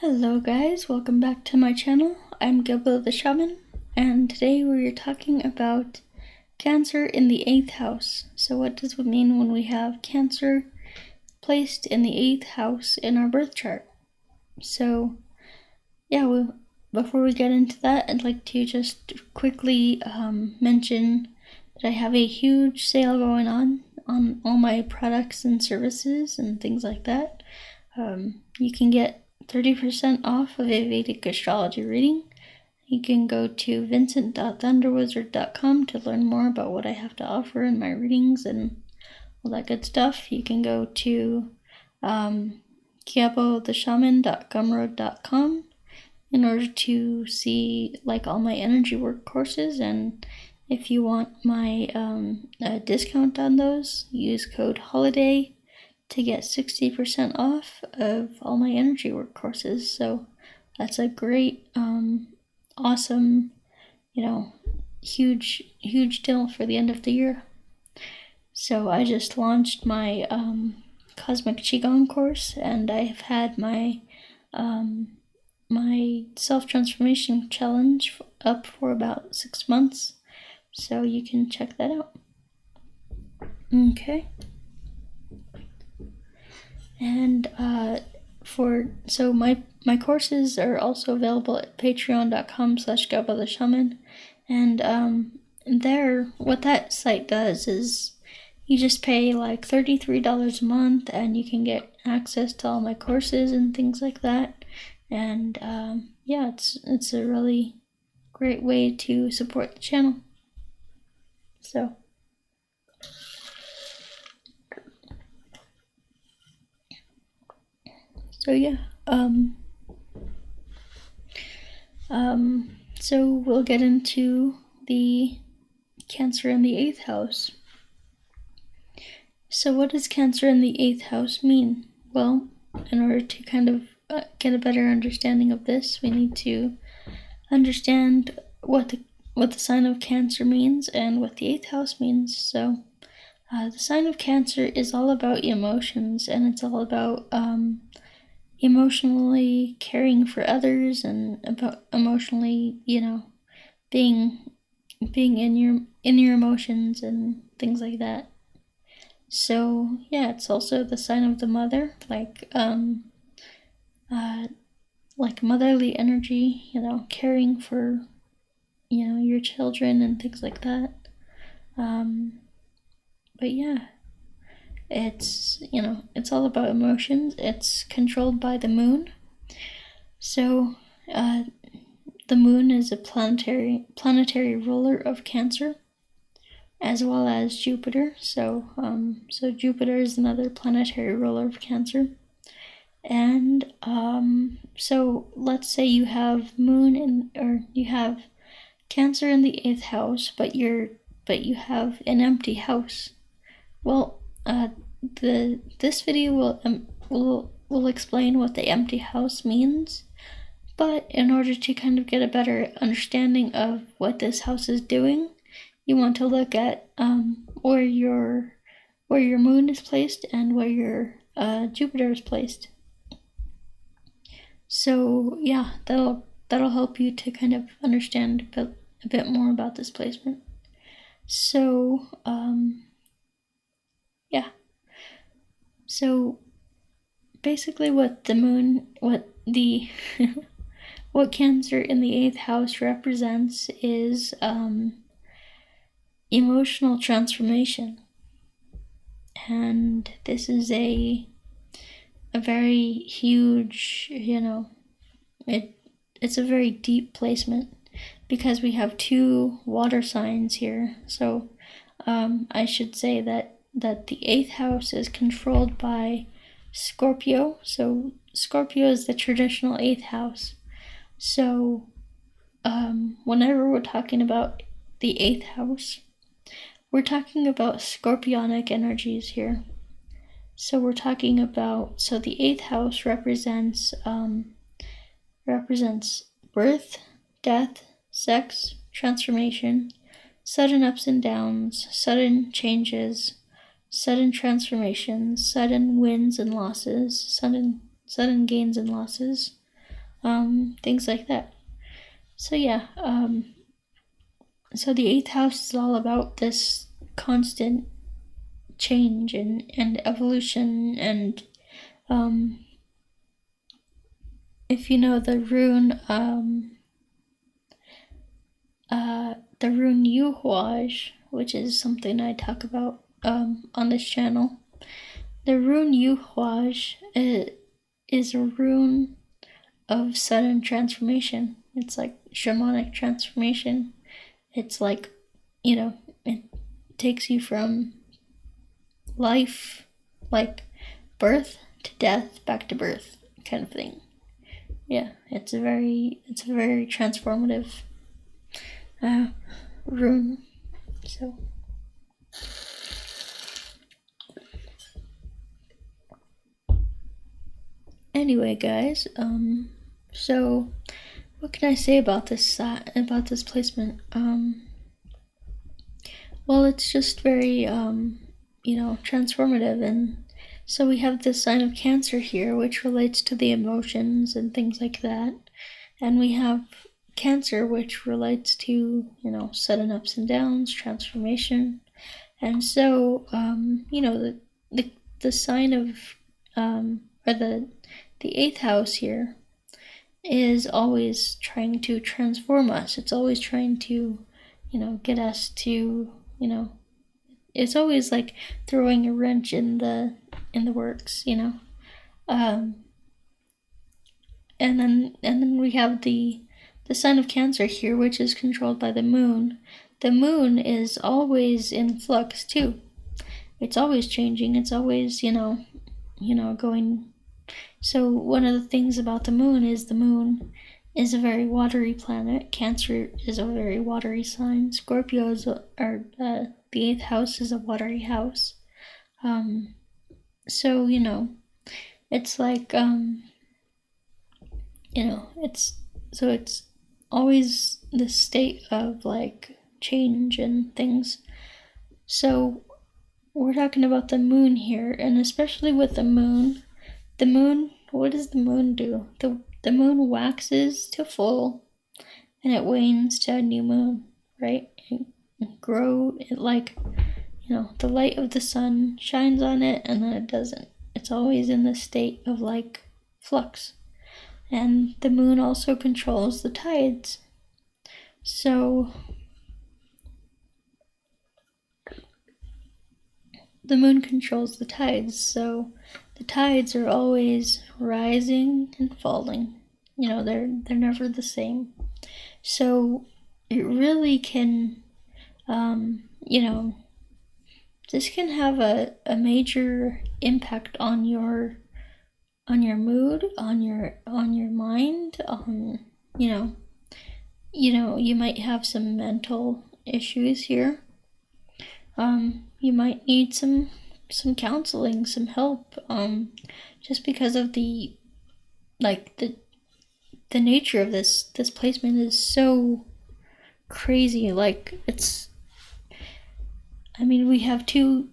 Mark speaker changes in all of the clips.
Speaker 1: Hello guys, welcome back to my channel. I'm Gebo the Shaman, and today we're talking about Cancer in the 8th house. So what does it mean when we have Cancer placed in the 8th house in our birth chart? So yeah, before we get into that, I'd like to just quickly mention that I have a huge sale going on all my products and services and things like that. You can get 30% off of a Vedic astrology reading. You can go to vincent.thunderwizard.com to learn more about what I have to offer in my readings and all that good stuff. You can go to gebotheshaman.gumroad.com in order to see all my energy work courses, and if you want my discount on those, use code HOLIDAY to get 60% off of all my energy work courses. So that's a great, awesome, huge deal for the end of the year. So I just launched my Cosmic Qigong course, and I've had my self-transformation challenge up for about 6 months. So you can check that out. Okay. And my courses are also available at patreon.com/GeboTheShaman, and there, what that site does is you just pay like $33 a month, and you can get access to all my courses and things like that. And yeah, it's a really great way to support the channel. So yeah, so we'll get into the Cancer in the 8th house. So what does Cancer in the 8th house mean? Well, in order to kind of get a better understanding of this, we need to understand what the sign of Cancer means and what the 8th house means. So the sign of Cancer is all about emotions, and it's all about emotionally caring for others, and about emotionally, being in your emotions and things like that. So yeah, it's also the sign of the mother, like motherly energy, caring for your children and things like that. But yeah, it's all about emotions. It's controlled by the moon. So the moon is a planetary ruler of Cancer, as well as Jupiter. So Jupiter is another planetary ruler of Cancer. And so let's say you have you have Cancer in the 8th house, but you have an empty house. Well, this video will explain what the empty house means, but in order to kind of get a better understanding of what this house is doing, you want to look at where your moon is placed and where your Jupiter is placed. So yeah, that'll help you to kind of understand a bit more about this placement. So yeah. So basically what what Cancer in the 8th house represents is emotional transformation. And this is a very huge, it's a very deep placement, because we have 2 water signs here. So I should say that the 8th house is controlled by Scorpio. So Scorpio is the traditional 8th house. So whenever we're talking about the 8th house, we're talking about scorpionic energies here. So we're talking about, the 8th house represents birth, death, sex, transformation, sudden ups and downs, sudden changes, sudden transformations, sudden wins and losses, sudden gains and losses, things like that. So yeah, so the 8th house is all about this constant change and evolution, and if you know the rune Yuhuaj, which is something I talk about on this channel. The rune Yuhuaj is a rune of sudden transformation. It's like shamanic transformation. It's like, it takes you from life, like birth to death, back to birth kind of thing. Yeah, it's a very transformative rune. So anyway, guys, so what can I say about this placement? Well, it's just very transformative. And so we have the sign of Cancer here, which relates to the emotions and things like that, and we have Cancer, which relates to sudden ups and downs, transformation. And so the sign of or the 8th house here is always trying to transform us. It's always trying to get us to it's always like throwing a wrench in the works, and then we have the sign of Cancer here, which is controlled by the moon. The moon is always in flux too. It's always changing. It's always going. So one of the things about the moon is a very watery planet. Cancer is a very watery sign. Scorpio is the 8th house is a watery house. So it's like it's always this state of like change and things. So we're talking about the moon here, and especially with the moon, what does the moon do? The moon waxes to full and it wanes to a new moon, right? It the light of the sun shines on it and then it doesn't. It's always in this state of like flux. And the moon also controls the tides. So the moon controls the tides, so the tides are always rising and falling. They're never the same. So it really can, this can have a major impact on your mood, on your mind, you might have some mental issues here. You might need some counseling, some help, just because of the nature of this placement is so crazy. Like we have two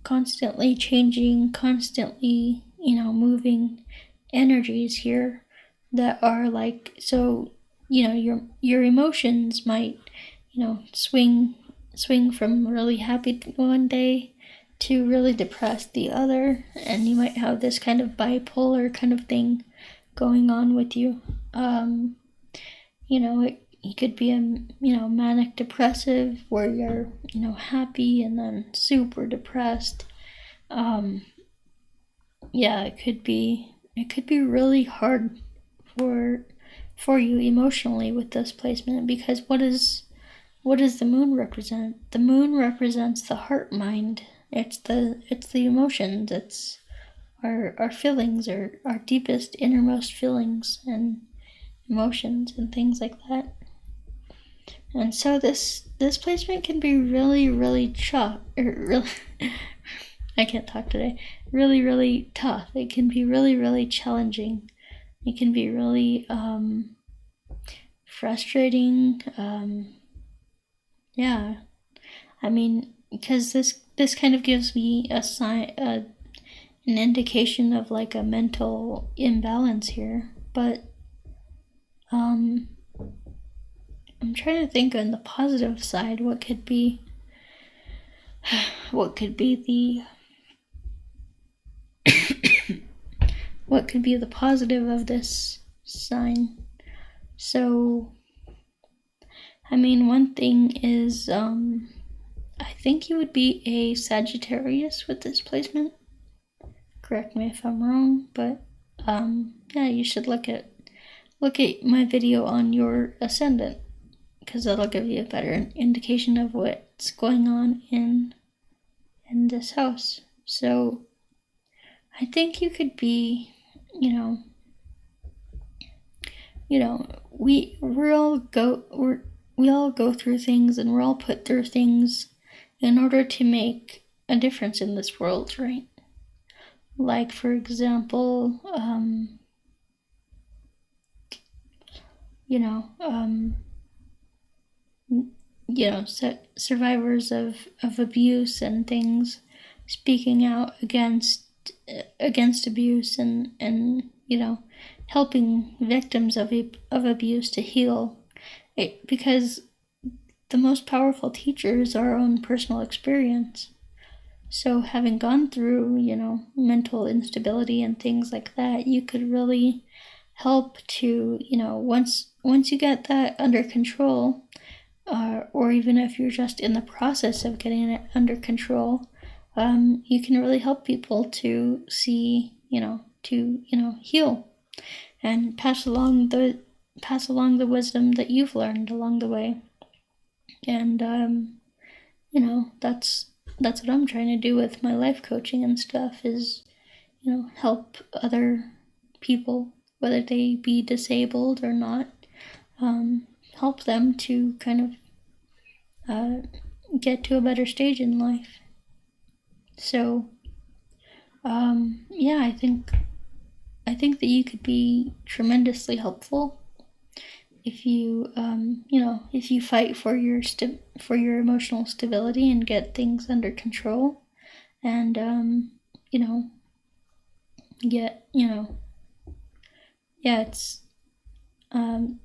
Speaker 1: constantly changing, constantly moving energies here that are like, so your emotions might swing from really happy one day to really depressed the other, and you might have this kind of bipolar kind of thing going on with you. It could be a manic depressive where you're happy and then super depressed. It could be really hard for you emotionally with this placement, because what does the moon represent? The moon represents the heart mind. It's the emotions. It's our feelings, our deepest, innermost feelings and emotions and things like that. And so this placement can be really, really I can't talk today. Really, really tough. It can be really, really challenging. It can be really frustrating. Because this kind of gives me a sign, an indication of like a mental imbalance here. but I'm trying to think on the positive side what could be the what could be the positive of this sign. So, I mean, one thing is, I think you would be a Sagittarius with this placement. Correct me if I'm wrong, but yeah, you should look at my video on your ascendant, because that'll give you a better indication of what's going on in this house. So I think you could be, we all go through things, and we're all put through things in order to make a difference in this world, right? Like, for example, survivors of abuse and things, speaking out against abuse, and helping victims of abuse to heal. Because the most powerful teacher is our own personal experience. So having gone through, mental instability and things like that, you could really help to, once you get that under control, or even if you're just in the process of getting it under control, you can really help people to see, heal and pass along the wisdom that you've learned along the way. And that's what I'm trying to do with my life coaching and stuff, is help other people, whether they be disabled or not, help them to kind of get to a better stage in life. So yeah, I think that you could be tremendously helpful if you if you fight for your emotional stability and get things under control, and it's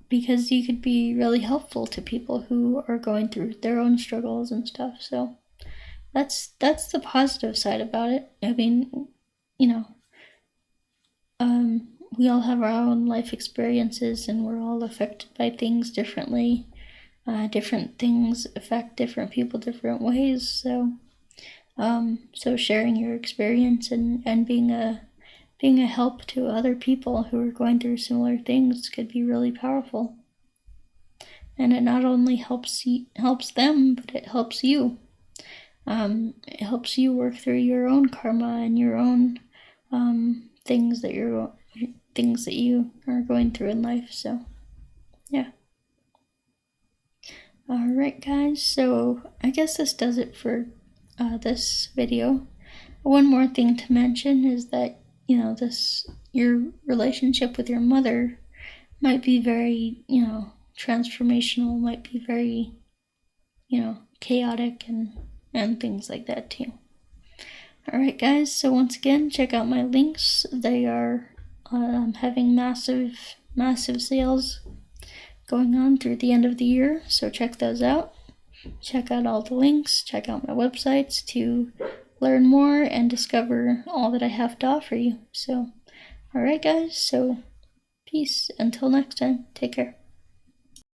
Speaker 1: because you could be really helpful to people who are going through their own struggles and stuff. So that's the positive side about it. I mean, we all have our own life experiences, and we're all affected by things differently. Different things affect different people different ways. So, so sharing your experience and being a help to other people who are going through similar things could be really powerful. And it not only helps them, but it helps you. It helps you work through your own karma and your own things that you are going through in life. So, yeah. Alright, guys, so I guess this does it for this video. One more thing to mention is that, your relationship with your mother might be very, transformational, might be very, chaotic and things like that too. Alright, guys, so once again, check out my links. They are having massive sales going on through the end of the year, so check those out. Check out all the links, check out my websites to learn more and discover all that I have to offer you. So, alright, guys, so peace. Until next time, take care.